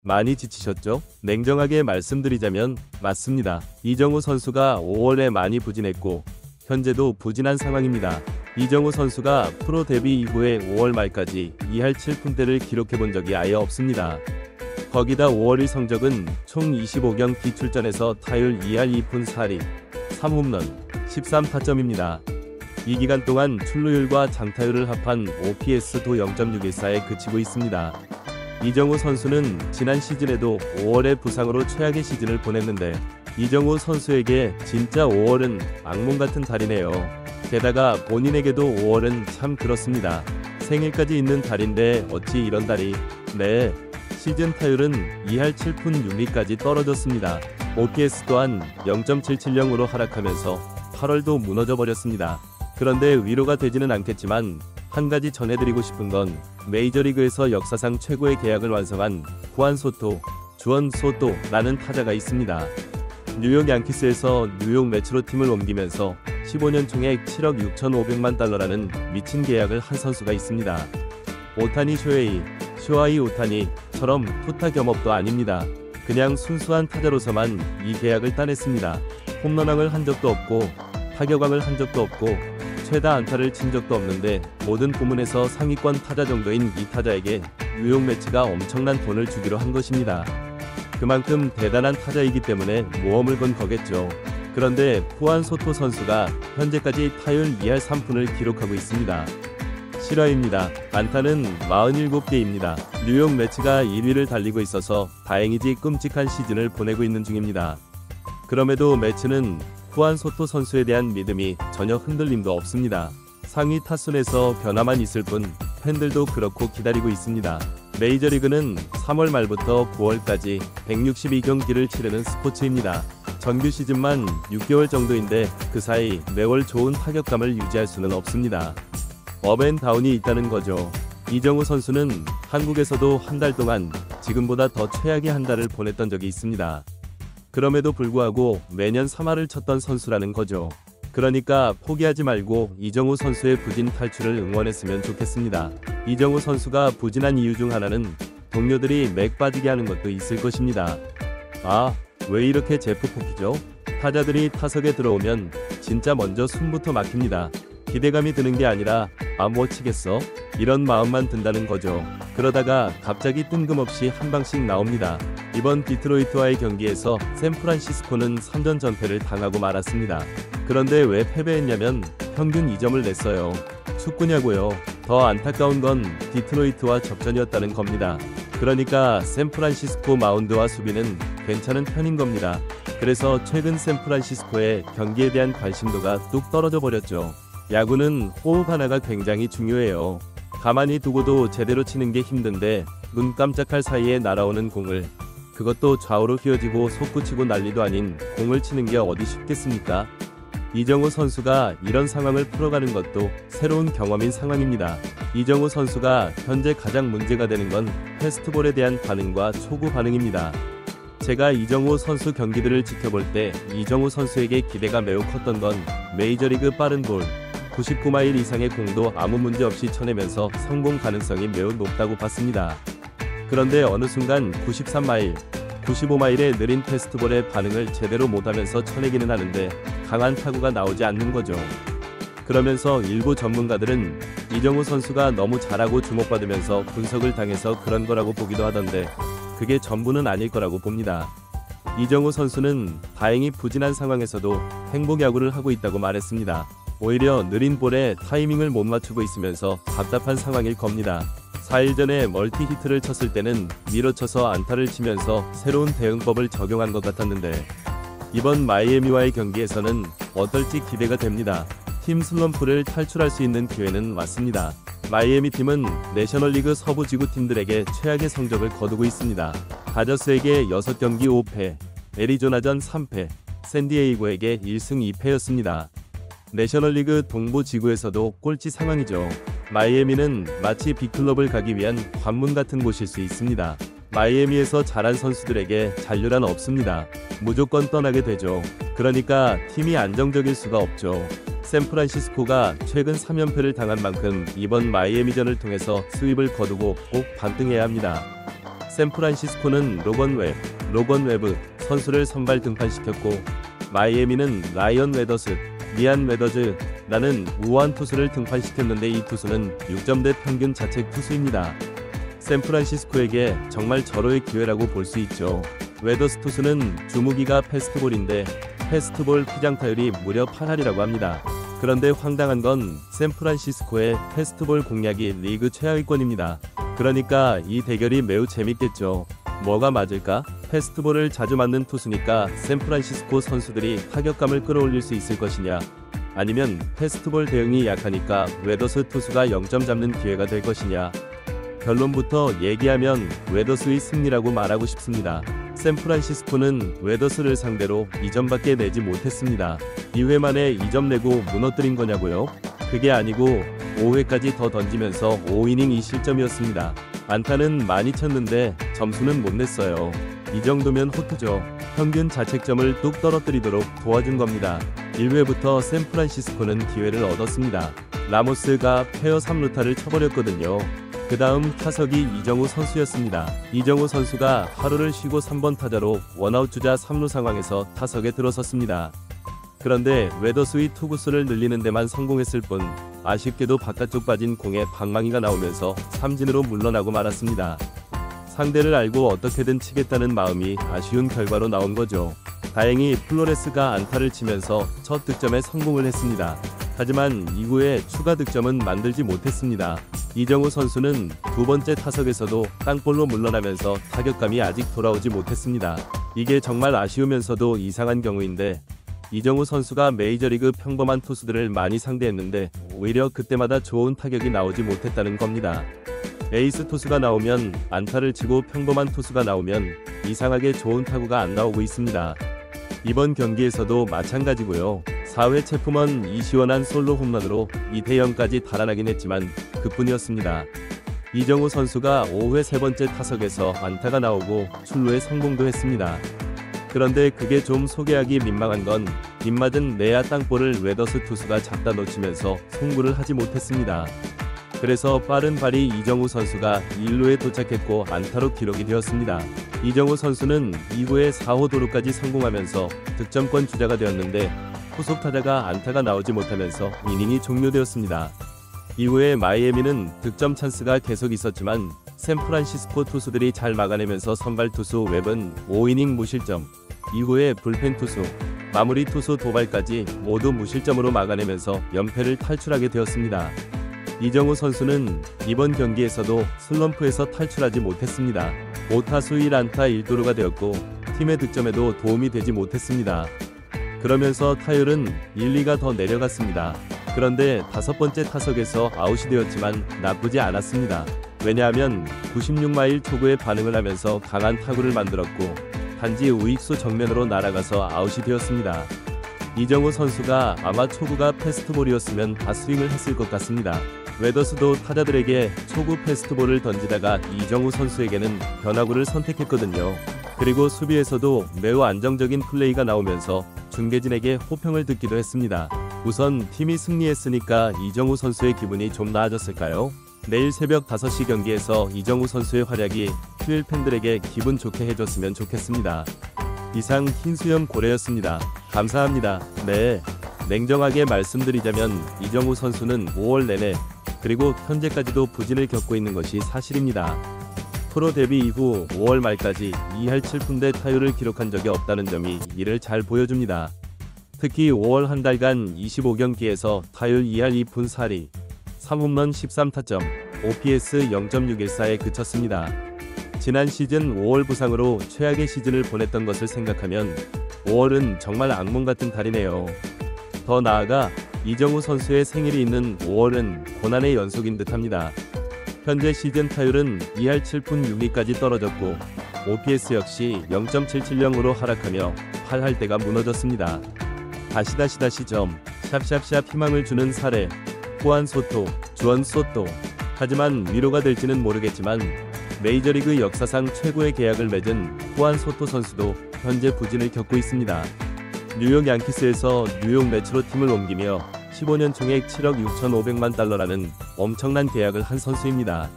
많이 지치셨죠? 냉정하게 말씀드리자면 맞습니다. 이정우 선수가 5월에 많이 부진했고 현재도 부진한 상황입니다. 이정우 선수가 프로 데뷔 이후에 5월 말까지 2할 7푼대를 기록해본 적이 아예 없습니다. 거기다 5월 1 성적은 총 25경기 출전에서 타율 2할 2푼 4리, 3홈런, 13타점입니다. 이 기간 동안 출루율과 장타율을 합한 OPS도 0.614에 그치고 있습니다. 이정우 선수는 지난 시즌에도 5월에 부상으로 최악의 시즌을 보냈는데 이정우 선수에게 진짜 5월은 악몽 같은 달이네요. 게다가 본인에게도 5월은 참 그렇습니다. 생일까지 있는 달인데 어찌 이런 달이. 네, 시즌 타율은 2할 7푼 6리까지 떨어졌습니다. OPS 또한 0.770으로 하락하면서 8월도 무너져 버렸습니다. 그런데 위로가 되지는 않겠지만 한 가지 전해드리고 싶은 건 메이저리그에서 역사상 최고의 계약을 완성한 후안 소토, 주언 소토라는 타자가 있습니다. 뉴욕 양키스에서 뉴욕 매츠로 팀을 옮기면서 15년 총액 7억 6,500만 달러라는 미친 계약을 한 선수가 있습니다. 오타니 쇼헤이 오타니처럼 투타 겸업도 아닙니다. 그냥 순수한 타자로서만 이 계약을 따냈습니다. 홈런왕을 한 적도 없고 타격왕을 한 적도 없고 최다 안타를 친 적도 없는데 모든 부문에서 상위권 타자 정도인 이 타자에게 뉴욕 매츠가 엄청난 돈을 주기로 한 것입니다. 그만큼 대단한 타자이기 때문에 모험을 건 거겠죠. 그런데 후안 소토 선수가 현재까지 타율 2할 3푼을 기록하고 있습니다. 실화입니다. 안타는 47개입니다. 뉴욕 매츠가 1위를 달리고 있어서 다행이지 끔찍한 시즌을 보내고 있는 중입니다. 그럼에도 매츠는 후안 소토 선수에 대한 믿음이 전혀 흔들림도 없습니다. 상위 타순에서 변화만 있을 뿐 팬들도 그렇고 기다리고 있습니다. 메이저리그는 3월 말부터 9월까지 162경기를 치르는 스포츠입니다. 정규 시즌만 6개월 정도인데 그 사이 매월 좋은 타격감을 유지할 수는 없습니다. 업앤다운이 있다는 거죠. 이정우 선수는 한국에서도 한 달 동안 지금보다 더 최악의 한 달을 보냈던 적이 있습니다. 그럼에도 불구하고 매년 3할을 쳤던 선수라는 거죠. 그러니까 포기하지 말고 이정우 선수의 부진 탈출을 응원했으면 좋겠습니다. 이정우 선수가 부진한 이유 중 하나는 동료들이 맥 빠지게 하는 것도 있을 것입니다. 아, 왜 이렇게 제프포키죠? 타자들이 타석에 들어오면 진짜 먼저 숨부터 막힙니다. 기대감이 드는 게 아니라 못 치겠어? 이런 마음만 든다는 거죠. 그러다가 갑자기 뜬금없이 한 방씩 나옵니다. 이번 디트로이트와의 경기에서 샌프란시스코는 3전 전패를 당하고 말았습니다. 그런데 왜 패배했냐면 평균 2점을 냈어요. 축구냐고요. 더 안타까운 건 디트로이트와 접전이었다는 겁니다. 그러니까 샌프란시스코 마운드와 수비는 괜찮은 편인 겁니다. 그래서 최근 샌프란시스코의 경기에 대한 관심도가 뚝 떨어져 버렸죠. 야구는 호흡 하나가 굉장히 중요해요. 가만히 두고도 제대로 치는 게 힘든데 눈 깜짝할 사이에 날아오는 공을, 그것도 좌우로 휘어지고 솟구치고 난리도 아닌 공을 치는 게 어디 쉽겠습니까? 이정우 선수가 이런 상황을 풀어가는 것도 새로운 경험인 상황입니다. 이정우 선수가 현재 가장 문제가 되는 건 패스트볼에 대한 반응과 초구 반응입니다. 제가 이정우 선수 경기들을 지켜볼 때 이정우 선수에게 기대가 매우 컸던 건 메이저리그 빠른 볼 99마일 이상의 공도 아무 문제 없이 쳐내면서 성공 가능성이 매우 높다고 봤습니다. 그런데 어느 순간 93마일, 95마일의 느린 패스트볼의 반응을 제대로 못하면서 쳐내기는 하는데 강한 타구가 나오지 않는 거죠. 그러면서 일부 전문가들은 이정우 선수가 너무 잘하고 주목받으면서 분석을 당해서 그런 거라고 보기도 하던데 그게 전부는 아닐 거라고 봅니다. 이정우 선수는 다행히 부진한 상황에서도 행복 야구를 하고 있다고 말했습니다. 오히려 느린 볼에 타이밍을 못 맞추고 있으면서 답답한 상황일 겁니다. 4일 전에 멀티 히트를 쳤을 때는 밀어쳐서 안타를 치면서 새로운 대응법을 적용한 것 같았는데 이번 마이애미와의 경기에서는 어떨지 기대가 됩니다. 팀 슬럼프를 탈출할 수 있는 기회는 왔습니다. 마이애미 팀은 내셔널리그 서부 지구 팀들에게 최악의 성적을 거두고 있습니다. 다저스에게 6경기 5패, 애리조나전 3패, 샌디에이고에게 1승 2패였습니다. 내셔널리그 동부 지구에서도 꼴찌 상황이죠. 마이애미는 마치 빅클럽을 가기 위한 관문 같은 곳일 수 있습니다. 마이애미에서 잘한 선수들에게 잔류란 없습니다. 무조건 떠나게 되죠. 그러니까 팀이 안정적일 수가 없죠. 샌프란시스코가 최근 3연패를 당한 만큼 이번 마이애미전을 통해서 수입을 거두고 꼭 반등해야 합니다. 샌프란시스코는 로건 웨브 선수를 선발 등판시켰고, 마이애미는 라이언 웨더스, 리안 웨더즈라는 우아한 투수를 등판시켰는데 이 투수는 6점대 평균 자책 투수입니다. 샌프란시스코에게 정말 절호의 기회라고 볼 수 있죠. 웨더스 투수는 주무기가 패스트볼인데 패스트볼 피장 타율이 무려 8할이라고 합니다. 그런데 황당한 건 샌프란시스코의 패스트볼 공략이 리그 최하위권입니다. 그러니까 이 대결이 매우 재밌겠죠. 뭐가 맞을까? 패스트볼을 자주 맞는 투수니까 샌프란시스코 선수들이 타격감을 끌어올릴 수 있을 것이냐, 아니면 패스트볼 대응이 약하니까 웨더스 투수가 0점 잡는 기회가 될 것이냐. 결론부터 얘기하면 웨더스의 승리라고 말하고 싶습니다. 샌프란시스코는 웨더스를 상대로 2점밖에 내지 못했습니다. 2회 만에 2점 내고 무너뜨린 거냐고요? 그게 아니고 5회까지 더 던지면서 5이닝 2실점이었습니다. 안타는 많이 쳤는데 점수는 못 냈어요. 이 정도면 호투죠. 평균 자책점을 뚝 떨어뜨리도록 도와준 겁니다. 1회부터 샌프란시스코는 기회를 얻었습니다. 라모스가 페어 3루타를 쳐버렸거든요. 그 다음 타석이 이정우 선수였습니다. 이정우 선수가 하루를 쉬고 3번 타자로 원아웃 주자 3루 상황에서 타석에 들어섰습니다. 그런데 웨더스의 투구수를 늘리는 데만 성공했을 뿐 아쉽게도 바깥쪽 빠진 공에 방망이가 나오면서 삼진으로 물러나고 말았습니다. 상대를 알고 어떻게든 치겠다는 마음이 아쉬운 결과로 나온 거죠. 다행히 플로레스가 안타를 치면서 첫 득점에 성공을 했습니다. 하지만 이후에 추가 득점은 만들지 못했습니다. 이정우 선수는 두 번째 타석에서도 땅볼로 물러나면서 타격감이 아직 돌아오지 못했습니다. 이게 정말 아쉬우면서도 이상한 경우인데, 이정우 선수가 메이저리그 평범한 투수들을 많이 상대했는데 오히려 그때마다 좋은 타격이 나오지 못했다는 겁니다. 에이스 투수가 나오면 안타를 치고 평범한 투수가 나오면 이상하게 좋은 타구가 안 나오고 있습니다. 이번 경기에서도 마찬가지고요. 4회 체프먼 이시원한 솔로 홈런으로 2대0까지 달아나긴 했지만 그뿐이었습니다. 이정우 선수가 5회 세 번째 타석에서 안타가 나오고 출루에 성공도 했습니다. 그런데 그게 좀 소개하기 민망한 건 빗맞은 내야 땅볼을 웨더스 투수가 잡다 놓치면서 송구를 하지 못했습니다. 그래서 빠른 발이 이정우 선수가 1루에 도착했고 안타로 기록이 되었습니다. 이정우 선수는 이후에 4호 도루까지 성공하면서 득점권 주자가 되었는데 후속 타자가 안타가 나오지 못하면서 이닝이 종료되었습니다. 이후에 마이애미는 득점 찬스가 계속 있었지만 샌프란시스코 투수들이 잘 막아내면서 선발 투수 웹은 5이닝 무실점, 이후에 불펜 투수, 마무리 투수 도발까지 모두 무실점으로 막아내면서 연패를 탈출하게 되었습니다. 이정우 선수는 이번 경기에서도 슬럼프에서 탈출하지 못했습니다. 5타수 1안타 1도루가 되었고 팀의 득점에도 도움이 되지 못했습니다. 그러면서 타율은 1, 2가 더 내려갔습니다. 그런데 다섯 번째 타석에서 아웃이 되었지만 나쁘지 않았습니다. 왜냐하면 96마일 초구에 반응을 하면서 강한 타구를 만들었고 단지 우익수 정면으로 날아가서 아웃이 되었습니다. 이정우 선수가 아마 초구가 패스트볼이었으면 다 스윙을 했을 것 같습니다. 웨더스도 타자들에게 초구 패스트볼을 던지다가 이정우 선수에게는 변화구를 선택했거든요. 그리고 수비에서도 매우 안정적인 플레이가 나오면서 중계진에게 호평을 듣기도 했습니다. 우선 팀이 승리했으니까 이정우 선수의 기분이 좀 나아졌을까요? 내일 새벽 5시 경기에서 이정우 선수의 활약이 휴일 팬들에게 기분 좋게 해줬으면 좋겠습니다. 이상 흰수염 고래였습니다. 감사합니다. 네, 냉정하게 말씀드리자면 이정우 선수는 5월 내내 그리고 현재까지도 부진을 겪고 있는 것이 사실입니다. 프로 데뷔 이후 5월 말까지 2할 7푼대 타율을 기록한 적이 없다는 점이 이를 잘 보여줍니다. 특히 5월 한 달간 25경기에서 타율 2할 2푼 4리, 3홈런 13타점, OPS 0.614에 그쳤습니다. 지난 시즌 5월 부상으로 최악의 시즌을 보냈던 것을 생각하면 5월은 정말 악몽 같은 달이네요. 더 나아가 이정우 선수의 생일이 있는 5월은 고난의 연속인 듯합니다. 현재 시즌 타율은 2할 7푼 6리까지 떨어졌고 OPS 역시 0.770으로 하락하며 8할대가 무너졌습니다. 샵 희망을 주는 사례, 후안 소토, 주원 소토. 하지만 위로가 될지는 모르겠지만 메이저리그 역사상 최고의 계약을 맺은 후안 소토 선수도 현재 부진을 겪고 있습니다. 뉴욕 양키스에서 뉴욕 매츠로 팀을 옮기며 15년 총액 7억 6,500만 달러라는 엄청난 계약을 한 선수입니다.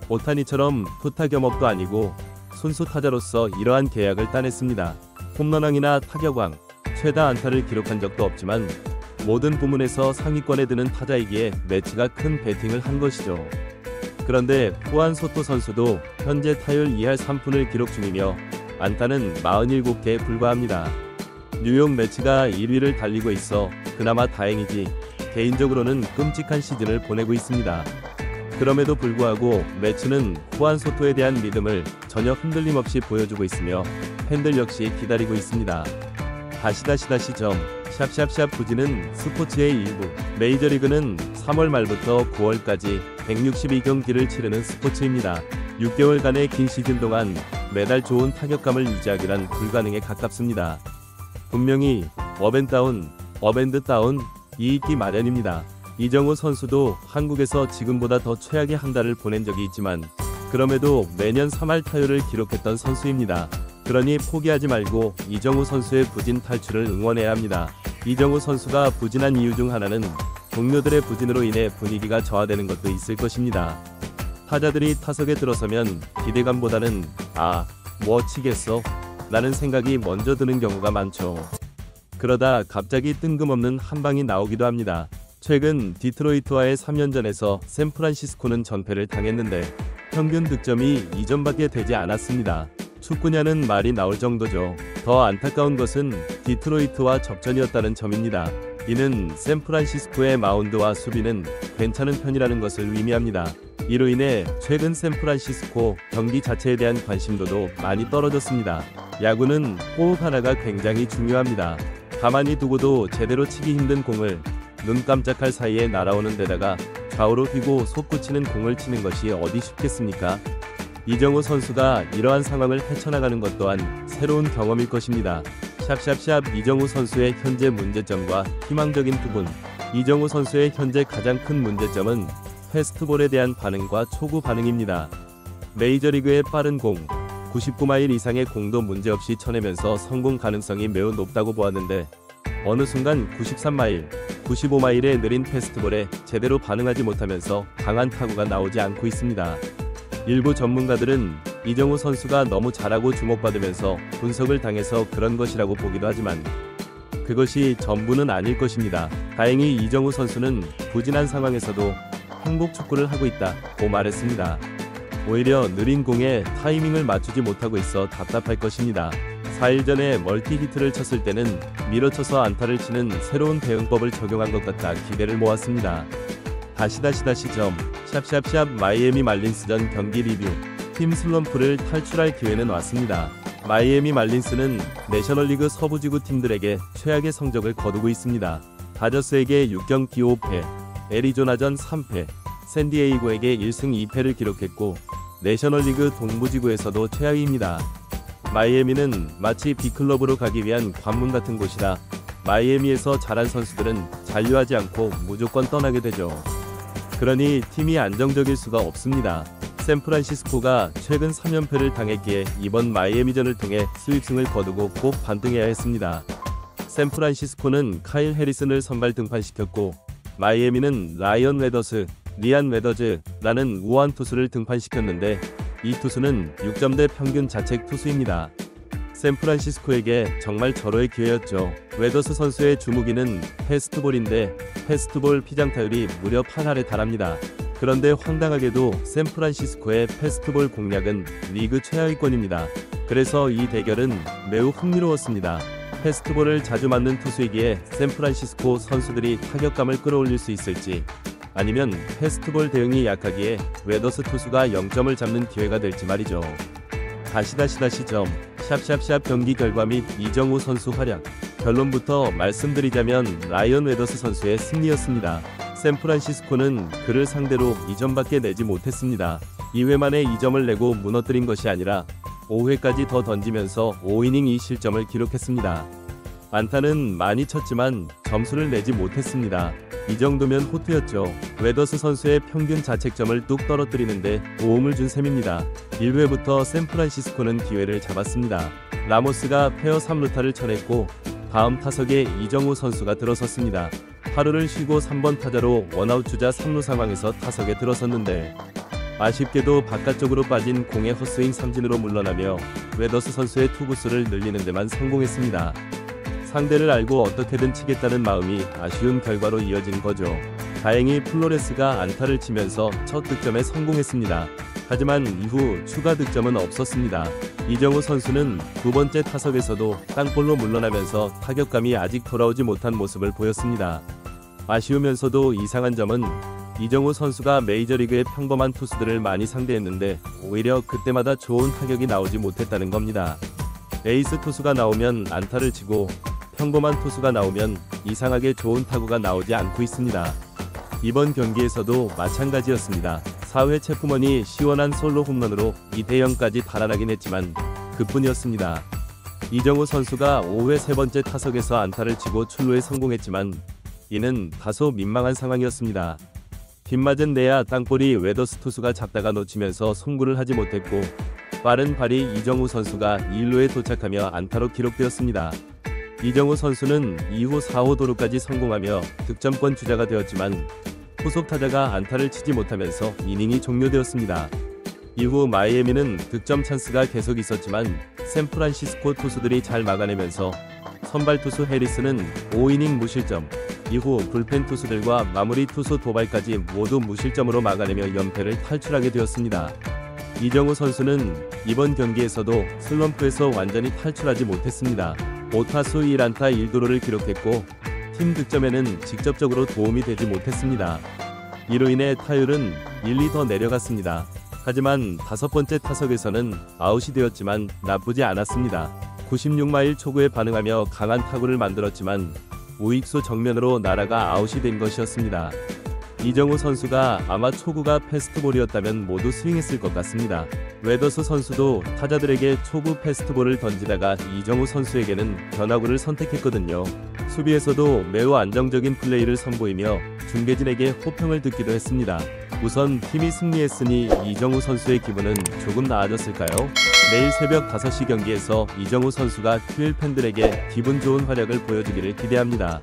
오타니처럼 투타 겸업도 아니고 순수 타자로서 이러한 계약을 따냈습니다. 홈런왕이나 타격왕, 최다 안타를 기록한 적도 없지만 모든 부문에서 상위권에 드는 타자이기에 매치가 큰 배팅을 한 것이죠. 그런데 후안 소토 선수도 현재 타율 2할 3푼을 기록 중이며 안타는 47개에 불과합니다. 뉴욕 매치가 1위를 달리고 있어 그나마 다행이지 개인적으로는 끔찍한 시즌을 보내고 있습니다. 그럼에도 불구하고 매치는 후안 소토에 대한 믿음을 전혀 흔들림 없이 보여주고 있으며 팬들 역시 기다리고 있습니다. 샵 부진은 스포츠의 일부. 메이저리그는 3월 말부터 9월까지 162경기를 치르는 스포츠입니다. 6개월간의 긴 시즌 동안 매달 좋은 타격감을 유지하기란 불가능에 가깝습니다. 분명히 업앤다운 이 있기 마련입니다. 이정우 선수도 한국에서 지금보다 더 최악의 한 달을 보낸 적이 있지만 그럼에도 매년 3할 타율을 기록했던 선수입니다. 그러니 포기하지 말고 이정우 선수의 부진 탈출을 응원해야 합니다. 이정우 선수가 부진한 이유 중 하나는 동료들의 부진으로 인해 분위기가 저하되는 것도 있을 것입니다. 타자들이 타석에 들어서면 기대감보다는 뭐 치겠어? 라는 생각이 먼저 드는 경우가 많죠. 그러다 갑자기 뜬금없는 한 방이 나오기도 합니다. 최근 디트로이트와의 3연전에서 샌프란시스코는 전패를 당했는데 평균 득점이 2점밖에 되지 않았습니다. 축구냐는 말이 나올 정도죠. 더 안타까운 것은 디트로이트와 접전이었다는 점입니다. 이는 샌프란시스코의 마운드와 수비는 괜찮은 편이라는 것을 의미합니다. 이로 인해 최근 샌프란시스코 경기 자체에 대한 관심도도 많이 떨어졌습니다. 야구는 호흡 하나가 굉장히 중요합니다. 가만히 두고도 제대로 치기 힘든 공을 눈 깜짝할 사이에 날아오는 데다가 좌우로 휘고 솟구치는 공을 치는 것이 어디 쉽겠습니까? 이정우 선수가 이러한 상황을 헤쳐나가는 것 또한 새로운 경험일 것입니다. 이정우 선수의 현재 문제점과 희망적인 부분. 이정우 선수의 현재 가장 큰 문제점은 패스트볼에 대한 반응과 초구 반응입니다. 메이저리그의 빠른 공, 99마일 이상의 공도 문제없이 쳐내면서 성공 가능성이 매우 높다고 보았는데 어느 순간 93마일, 95마일의 느린 패스트볼에 제대로 반응하지 못하면서 강한 타구가 나오지 않고 있습니다. 일부 전문가들은 이정우 선수가 너무 잘하고 주목받으면서 분석을 당해서 그런 것이라고 보기도 하지만 그것이 전부는 아닐 것입니다. 다행히 이정우 선수는 부진한 상황에서도 행복 축구를 하고 있다고 말했습니다. 오히려 느린 공에 타이밍을 맞추지 못하고 있어 답답할 것입니다. 4일 전에 멀티 히트를 쳤을 때는 밀어쳐서 안타를 치는 새로운 대응법을 적용한 것 같아 기대를 모았습니다. 마이애미 말린스전 경기 리뷰. 팀 슬럼프를 탈출할 기회는 왔습니다. 마이애미 말린스는 내셔널리그 서부지구 팀들에게 최악의 성적을 거두고 있습니다. 다저스에게 6경기 5패, 애리조나전 3패, 샌디에이고에게 1승 2패를 기록했고 내셔널리그 동부지구에서도 최악입니다. 마이애미는 마치 B클럽으로 가기 위한 관문 같은 곳이라 마이애미에서 잘한 선수들은 잔류하지 않고 무조건 떠나게 되죠. 그러니 팀이 안정적일 수가 없습니다. 샌프란시스코가 최근 3연패를 당했기에 이번 마이애미전을 통해 수입승을 거두고 꼭 반등해야 했습니다. 샌프란시스코는 카일 해리슨을 선발 등판시켰고 마이애미는 라이언 리안 웨더즈라는 우아한 투수를 등판시켰는데 이 투수는 6점대 평균 자책 투수입니다. 샌프란시스코에게 정말 절호의 기회였죠. 웨더스 선수의 주무기는 패스트볼인데 패스트볼 피장타율이 무려 8할에 달합니다. 그런데 황당하게도 샌프란시스코의 패스트볼 공략은 리그 최하위권입니다. 그래서 이 대결은 매우 흥미로웠습니다. 패스트볼을 자주 맞는 투수이기에 샌프란시스코 선수들이 타격감을 끌어올릴 수 있을지 아니면 패스트볼 대응이 약하기에 웨더스 투수가 0점을 잡는 기회가 될지 말이죠. 경기 결과 및 이정우 선수 활약. 결론부터 말씀드리자면 라이언 웨더스 선수의 승리였습니다. 샌프란시스코는 그를 상대로 2점밖에 내지 못했습니다. 2회 만에 2점을 내고 무너뜨린 것이 아니라 5회까지 더 던지면서 5이닝 2실점을 기록했습니다. 안타는 많이 쳤지만 점수를 내지 못했습니다. 이 정도면 호투였죠. 웨더스 선수의 평균 자책점을 뚝 떨어뜨리는데 도움을 준 셈입니다. 1회부터 샌프란시스코는 기회를 잡았습니다. 라모스가 페어 3루타를 쳐냈고 다음 타석에 이정우 선수가 들어섰습니다. 하루를 쉬고 3번 타자로 원아웃 주자 3루 상황에서 타석에 들어섰는데 아쉽게도 바깥쪽으로 빠진 공의 헛스윙 삼진으로 물러나며 웨더스 선수의 투구수를 늘리는 데만 성공했습니다. 상대를 알고 어떻게든 치겠다는 마음이 아쉬운 결과로 이어진 거죠. 다행히 플로레스가 안타를 치면서 첫 득점에 성공했습니다. 하지만 이후 추가 득점은 없었습니다. 이정우 선수는 두 번째 타석에서도 땅볼로 물러나면서 타격감이 아직 돌아오지 못한 모습을 보였습니다. 아쉬우면서도 이상한 점은 이정우 선수가 메이저리그의 평범한 투수들을 많이 상대했는데 오히려 그때마다 좋은 타격이 나오지 못했다는 겁니다. 에이스 투수가 나오면 안타를 치고 평범한 투수가 나오면 이상하게 좋은 타구가 나오지 않고 있습니다. 이번 경기에서도 마찬가지였습니다. 4회 체프먼이 시원한 솔로 홈런으로 2대0까지 달아나긴 했지만 그뿐이었습니다. 이정우 선수가 5회 세 번째 타석에서 안타를 치고 출루에 성공했지만 이는 다소 민망한 상황이었습니다. 빗맞은 내야 땅볼이 웨더스 투수가 잡다가 놓치면서 송구를 하지 못했고 빠른 발이 이정우 선수가 1루에 도착하며 안타로 기록되었습니다. 이정우 선수는 이후 4호 도루까지 성공하며 득점권 주자가 되었지만 후속 타자가 안타를 치지 못하면서 이닝이 종료되었습니다. 이후 마이애미는 득점 찬스가 계속 있었지만 샌프란시스코 투수들이 잘 막아내면서 선발 투수 해리스는 5이닝 무실점, 이후 불펜 투수들과 마무리 투수 도발까지 모두 무실점으로 막아내며 연패를 탈출하게 되었습니다. 이정우 선수는 이번 경기에서도 슬럼프에서 완전히 탈출하지 못했습니다. 5타수 1안타 1도루를 기록했고 팀 득점에는 직접적으로 도움이 되지 못했습니다. 이로 인해 타율은 1, 2 더 내려갔습니다. 하지만 다섯 번째 타석에서는 아웃이 되었지만 나쁘지 않았습니다. 96마일 초구에 반응하며 강한 타구를 만들었지만 우익수 정면으로 날아가 아웃이 된 것이었습니다. 이정우 선수가 아마 초구가 패스트볼이었다면 모두 스윙했을 것 같습니다. 웨더스 선수도 타자들에게 초구 패스트볼을 던지다가 이정우 선수에게는 변화구를 선택했거든요. 수비에서도 매우 안정적인 플레이를 선보이며 중계진에게 호평을 듣기도 했습니다. 우선 팀이 승리했으니 이정우 선수의 기분은 조금 나아졌을까요? 내일 새벽 5시 경기에서 이정우 선수가 큐일 팬들에게 기분 좋은 활약을 보여주기를 기대합니다.